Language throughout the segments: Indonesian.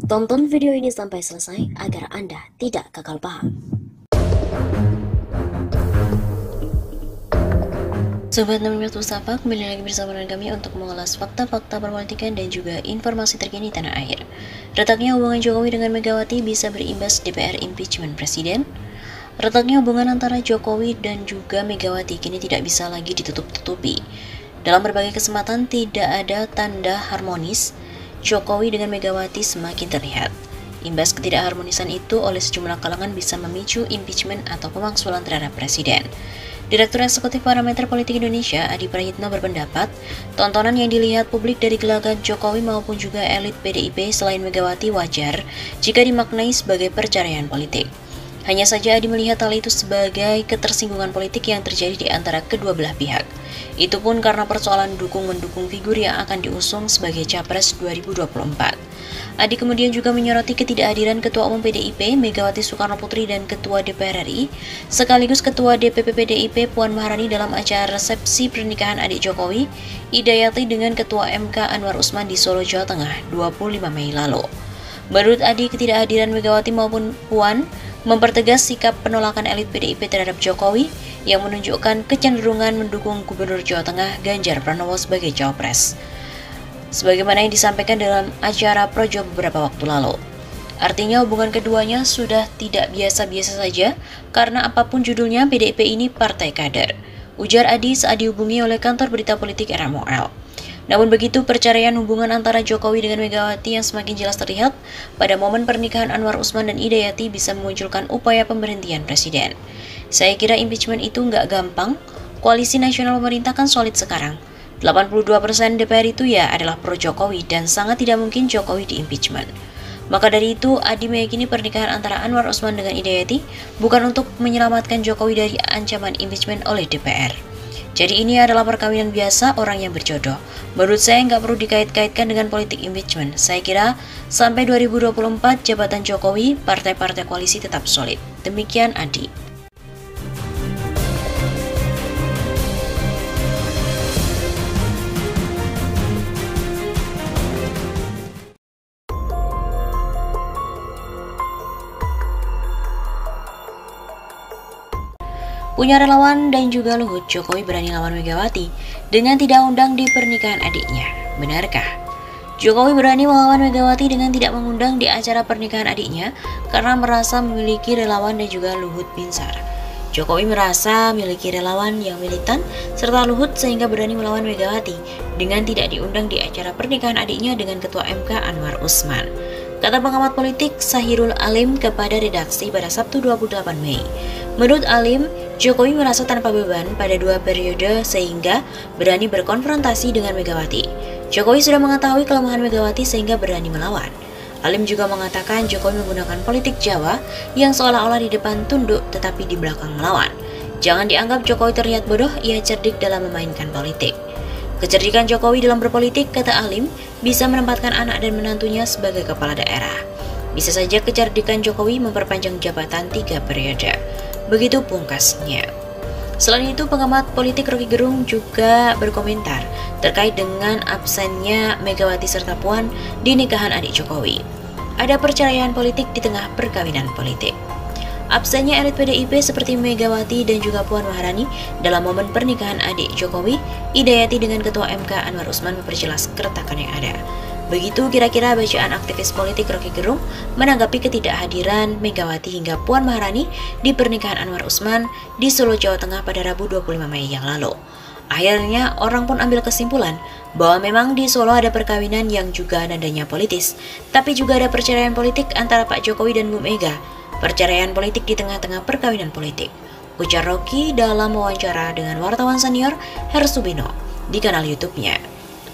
Tonton video ini sampai selesai agar Anda tidak gagal paham. Sobat 16 Mustafa, kembali lagi bersama dengan kami untuk mengulas fakta-fakta perpolitikan dan juga informasi terkini tanah air. Retaknya hubungan Jokowi dengan Megawati bisa berimbas DPR impeachment Presiden. Retaknya hubungan antara Jokowi dan juga Megawati kini tidak bisa lagi ditutup-tutupi. Dalam berbagai kesempatan tidak ada tanda harmonis Jokowi dengan Megawati semakin terlihat. Imbas ketidakharmonisan itu oleh sejumlah kalangan bisa memicu impeachment atau pemaksulan terhadap Presiden. Direktur Eksekutif Parameter Politik Indonesia, Adi Prayitno berpendapat, tontonan yang dilihat publik dari gelagat Jokowi maupun juga elit PDIP selain Megawati wajar jika dimaknai sebagai perceraian politik. Hanya saja Adi melihat hal itu sebagai ketersinggungan politik yang terjadi di antara kedua belah pihak. Itu pun karena persoalan dukung-mendukung figur yang akan diusung sebagai Capres 2024. Adi kemudian juga menyoroti ketidakhadiran Ketua Umum PDIP Megawati Soekarno Putri dan Ketua DPR RI, sekaligus Ketua DPP PDIP Puan Maharani dalam acara resepsi pernikahan adik Jokowi, Idayati dengan Ketua MK Anwar Usman di Solo, Jawa Tengah, 25 Mei lalu. Menurut Adi, ketidakhadiran Megawati maupun Puan mempertegas sikap penolakan elit PDIP terhadap Jokowi yang menunjukkan kecenderungan mendukung Gubernur Jawa Tengah Ganjar Pranowo sebagai cawapres, sebagaimana yang disampaikan dalam acara Projo beberapa waktu lalu. Artinya hubungan keduanya sudah tidak biasa-biasa saja karena apapun judulnya PDIP ini partai kader, ujar Adi saat dihubungi oleh kantor berita politik RMOL. Namun begitu, perceraian hubungan antara Jokowi dengan Megawati yang semakin jelas terlihat pada momen pernikahan Anwar Usman dan Idayati bisa memunculkan upaya pemberhentian Presiden. Saya kira impeachment itu nggak gampang, koalisi nasional pemerintah kan solid sekarang. 82% DPR itu ya adalah pro Jokowi dan sangat tidak mungkin Jokowi di impeachment. Maka dari itu, Adi meyakini pernikahan antara Anwar Usman dengan Idayati bukan untuk menyelamatkan Jokowi dari ancaman impeachment oleh DPR. Jadi ini adalah perkawinan biasa orang yang berjodoh. Menurut saya nggak perlu dikait-kaitkan dengan politik impeachment. Saya kira sampai 2024 jabatan Jokowi, partai-partai koalisi tetap solid. Demikian Adi. Punya relawan dan juga Luhut, Jokowi berani lawan Megawati dengan tidak undang di pernikahan adiknya. Benarkah? Jokowi berani melawan Megawati dengan tidak mengundang di acara pernikahan adiknya karena merasa memiliki relawan dan juga Luhut Binsar. Jokowi merasa memiliki relawan yang militan serta Luhut sehingga berani melawan Megawati dengan tidak diundang di acara pernikahan adiknya dengan Ketua MK Anwar Usman. Kata pengamat politik Sahirul Alim kepada redaksi pada Sabtu 28 Mei. Menurut Alim, Jokowi merasa tanpa beban pada 2 periode sehingga berani berkonfrontasi dengan Megawati. Jokowi sudah mengetahui kelemahan Megawati sehingga berani melawan. Alim juga mengatakan Jokowi menggunakan politik Jawa yang seolah-olah di depan tunduk tetapi di belakang melawan. Jangan dianggap Jokowi terlihat bodoh, ia cerdik dalam memainkan politik. Kecerdikan Jokowi dalam berpolitik, kata Alim, bisa menempatkan anak dan menantunya sebagai kepala daerah. Bisa saja kecerdikan Jokowi memperpanjang jabatan 3 periode. Begitu pungkasnya. Selain itu, pengamat politik Rocky Gerung juga berkomentar terkait dengan absennya Megawati serta Puan di nikahan adik Jokowi. Ada perceraian politik di tengah perkawinan politik. Absennya elit PDIP seperti Megawati dan juga Puan Maharani dalam momen pernikahan adik Jokowi, Idayati dengan Ketua MK Anwar Usman memperjelas keretakan yang ada. Begitu kira-kira bacaan aktivis politik Rocky Gerung menanggapi ketidakhadiran Megawati hingga Puan Maharani di pernikahan Anwar Usman di Solo, Jawa Tengah pada Rabu 25 Mei yang lalu. Akhirnya orang pun ambil kesimpulan bahwa memang di Solo ada perkawinan yang juga nadanya politis, tapi juga ada perceraian politik antara Pak Jokowi dan Bu Mega. Perceraian politik di tengah-tengah perkawinan politik, ujar Rocky dalam wawancara dengan wartawan senior Hersubino di kanal YouTube-nya.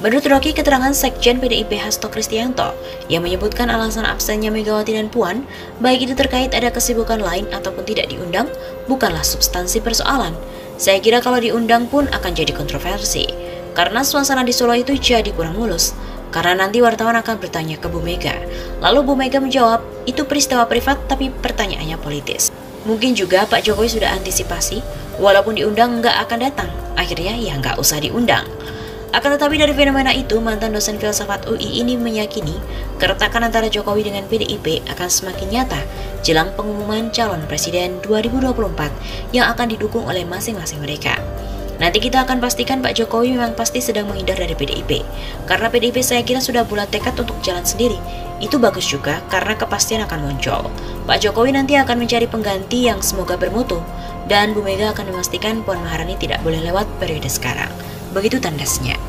Menurut Rocky, keterangan Sekjen PDIP Hasto Kristianto yang menyebutkan alasan absennya Megawati dan Puan, baik itu terkait ada kesibukan lain ataupun tidak diundang, bukanlah substansi persoalan. Saya kira kalau diundang pun akan jadi kontroversi, karena suasana di Solo itu jadi kurang mulus. Karena nanti wartawan akan bertanya ke Bu Mega. Lalu Bu Mega menjawab, itu peristiwa privat tapi pertanyaannya politis. Mungkin juga Pak Jokowi sudah antisipasi, walaupun diundang nggak akan datang. Akhirnya ya nggak usah diundang. Akan tetapi dari fenomena itu, mantan dosen filsafat UI ini meyakini keretakan antara Jokowi dengan PDIP akan semakin nyata jelang pengumuman calon presiden 2024 yang akan didukung oleh masing-masing mereka. Nanti kita akan pastikan Pak Jokowi memang pasti sedang menghindar dari PDIP. Karena PDIP saya kira sudah bulat tekad untuk jalan sendiri. Itu bagus juga karena kepastian akan muncul. Pak Jokowi nanti akan mencari pengganti yang semoga bermutu. Dan Bu Mega akan memastikan Puan Maharani tidak boleh lewat periode sekarang. Begitu tandasnya.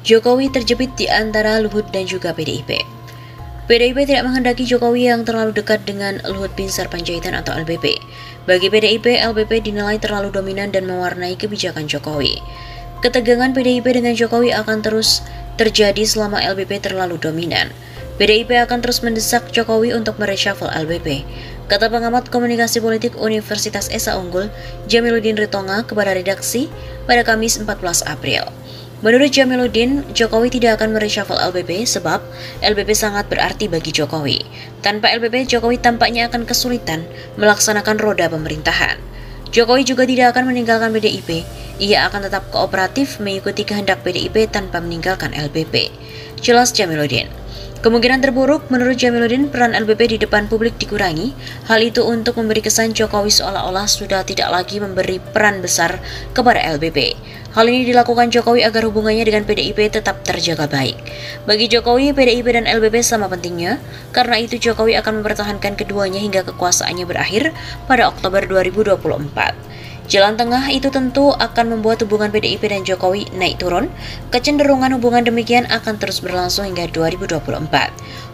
Jokowi terjepit di antara Luhut dan juga PDIP. PDIP tidak menghendaki Jokowi yang terlalu dekat dengan Luhut Binsar Panjaitan atau LBP. Bagi PDIP, LBP dinilai terlalu dominan dan mewarnai kebijakan Jokowi. Ketegangan PDIP dengan Jokowi akan terus terjadi selama LBP terlalu dominan. PDIP akan terus mendesak Jokowi untuk mereshuffle LBP, kata pengamat komunikasi politik Universitas Esa Unggul, Jamiluddin Ritonga kepada redaksi pada Kamis 14 April. Menurut Jamiluddin, Jokowi tidak akan mereshuffle LBP sebab LBP sangat berarti bagi Jokowi. Tanpa LBP, Jokowi tampaknya akan kesulitan melaksanakan roda pemerintahan. Jokowi juga tidak akan meninggalkan PDIP, ia akan tetap kooperatif mengikuti kehendak PDIP tanpa meninggalkan LBP. Jelas Jamiluddin. Kemungkinan terburuk menurut Jamiluddin peran LBP di depan publik dikurangi. Hal itu untuk memberi kesan Jokowi seolah-olah sudah tidak lagi memberi peran besar kepada LBP. Hal ini dilakukan Jokowi agar hubungannya dengan PDIP tetap terjaga baik. Bagi Jokowi, PDIP dan LBP sama pentingnya. Karena itu Jokowi akan mempertahankan keduanya hingga kekuasaannya berakhir pada Oktober 2024. Jalan tengah itu tentu akan membuat hubungan PDIP dan Jokowi naik turun. Kecenderungan hubungan demikian akan terus berlangsung hingga 2024.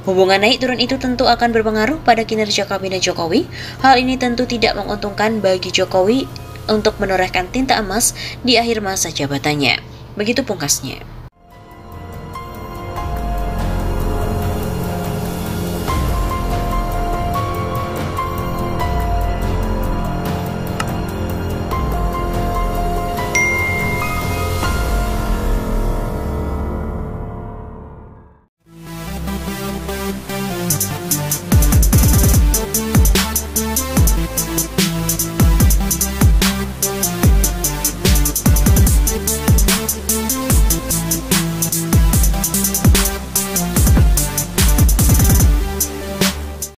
Hubungan naik turun itu tentu akan berpengaruh pada kinerja kabinet Jokowi. Hal ini tentu tidak menguntungkan bagi Jokowi untuk menorehkan tinta emas di akhir masa jabatannya. Begitu pungkasnya.